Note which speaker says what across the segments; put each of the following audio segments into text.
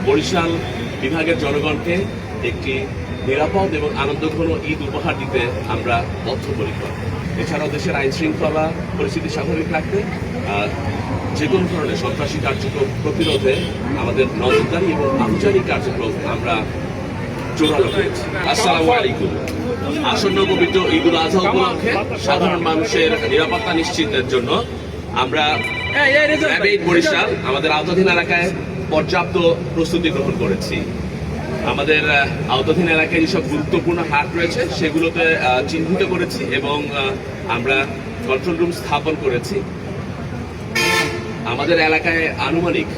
Speaker 1: বরিশাল বিভাগের জনগণকে একটি নিরাপদ এবং আনন্দঘন ঈদ উপহার দিতে আমরা বদ্ধপরিকর। এছাড়াও দেশের আইন শৃঙ্খলা পরিস্থিতি স্বাভাবিক রাখতে যে কোনো ধরনের সন্ত্রাসী কার্যক্রম প্রতিরোধে আমাদের নজরদারি এবং আহুজারি কার্যক্রম আমরা জোরালো করেছি। আসসালামু আলাইকুম। আসন্ন পবিত্র ঈদ উল আজহা উপলক্ষে সাধারণ মানুষের নিরাপত্তা নিশ্চিতের জন্য আমরা বরিশাল আমাদের আওতাধীন এলাকায় পর্যাপ্ত প্রস্তুতি গ্রহণ করেছি। আমাদের আওতাধীন এলাকায় যেসব গুরুত্বপূর্ণ হাট রয়েছে সেগুলোতে চিহ্নিত করেছি এবং আমরা কন্ট্রোল রুম স্থাপন করেছি। আমাদের এলাকায় আনুমানিক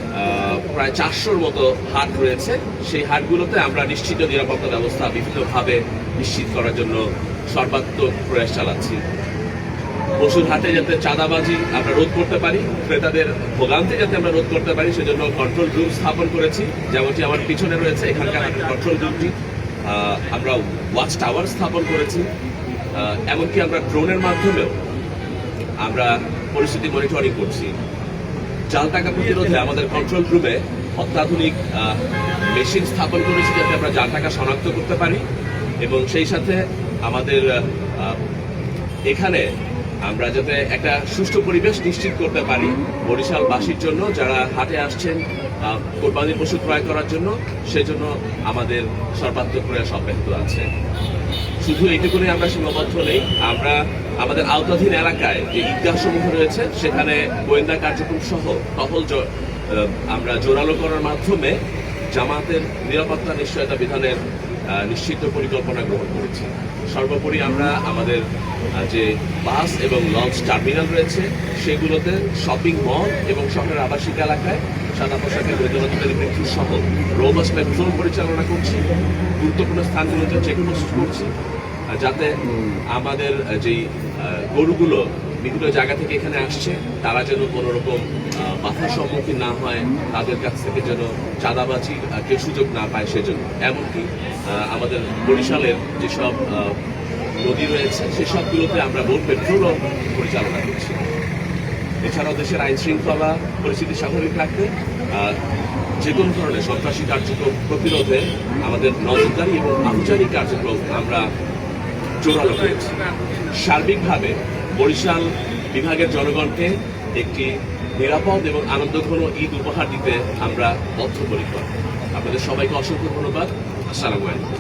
Speaker 1: প্রায় 400-র মতো হাট রয়েছে। সেই হাটগুলোতে আমরা নিশ্চিত নিরাপত্তা ব্যবস্থা বিভিন্নভাবে নিশ্চিত করার জন্য সর্বাত্মক প্রয়াস চালাচ্ছি। পশুর হাটে যাতে চাঁদাবাজি আমরা রোধ করতে পারি, ক্রেতাদের ভোগান্তি যাতে আমরা রোধ করতে পারি সেজন্য কন্ট্রোল রুম স্থাপন করেছি। যেমনটি আমার পিছনে রয়েছে এখানকার কন্ট্রোল রুমটি। আমরা ওয়াচ টাওয়ার স্থাপন করেছি। এমনকি আমরা ড্রোনের মাধ্যমেও আমরা পরিস্থিতি মনিটরিং করছি। জাল টাকা প্রতিরোধে আমাদের কন্ট্রোল রুমে অত্যাধুনিক মেশিন স্থাপন করেছি যাতে আমরা জাল টাকা শনাক্ত করতে পারি এবং সেই সাথে আমাদের এখানে আমরা যাতে একটা সুষ্ঠু পরিবেশ নিশ্চিত করতে পারি বরিশালবাসীর জন্য যারা হাটে আসছেন কোরবানির পশু ক্রয় করার জন্য, সেজন্য আমাদের সর্বাত্মক প্রয়াস অব্যাহত আছে। শুধু এইটুকুনি আমরা সীমাবদ্ধ নেই, আমরা আমাদের আওতাধীন এলাকায় যে ঈদগাহ সমূহ রয়েছে সেখানে গোয়েন্দা কার্যক্রম সহ টহল আমরা জোরালো করার মাধ্যমে জামাতের নিরাপত্তা নিশ্চয়তা বিধানের নিশ্চিত পরিকল্পনা গ্রহণ করেছি। সর্বোপরি আমরা আমাদের যে বাস এবং লঞ্চ টার্মিনাল রয়েছে সেগুলোতে শপিং মল এবং শহরের আবাসিক এলাকায় সাদা পোশাকের বৈধনতাকারী ব্যক্তি সহ রোবাস পেট্রোল পরিচালনা করছি। গুরুত্বপূর্ণ স্থানগুলোতে চেকপোস্ট করছি যাতে আমাদের যেই গরুগুলো বিভিন্ন জায়গা থেকে এখানে আসছে তারা যেন কোনো রকম বাধার সম্মুখীন না হয়, তাদের কাছ থেকে যেন চাঁদাবাজির কেউ সুযোগ না পায় সেজন্য। এমনকি আমাদের বরিশালের যেসব নদী রয়েছে সেসবগুলোতে আমরা বোট পেট্রোলও পরিচালনা করছি। এছাড়াও দেশের আইন শৃঙ্খলা পরিস্থিতি স্বাভাবিক রাখতে যে কোনো ধরনের সন্ত্রাসী কার্যক্রম প্রতিরোধে আমাদের নজরদারি এবং আহুজারি কার্যক্রম আমরা জোরালো করেছি। সার্বিকভাবে বরিশাল বিভাগের জনগণকে একটি নিরাপদ এবং আনন্দঘন ঈদ উপহার দিতে আমরা বদ্ধপরিকর। আপনাদের সবাইকে অসংখ্য ধন্যবাদ। আসসালামু আলাইকুম।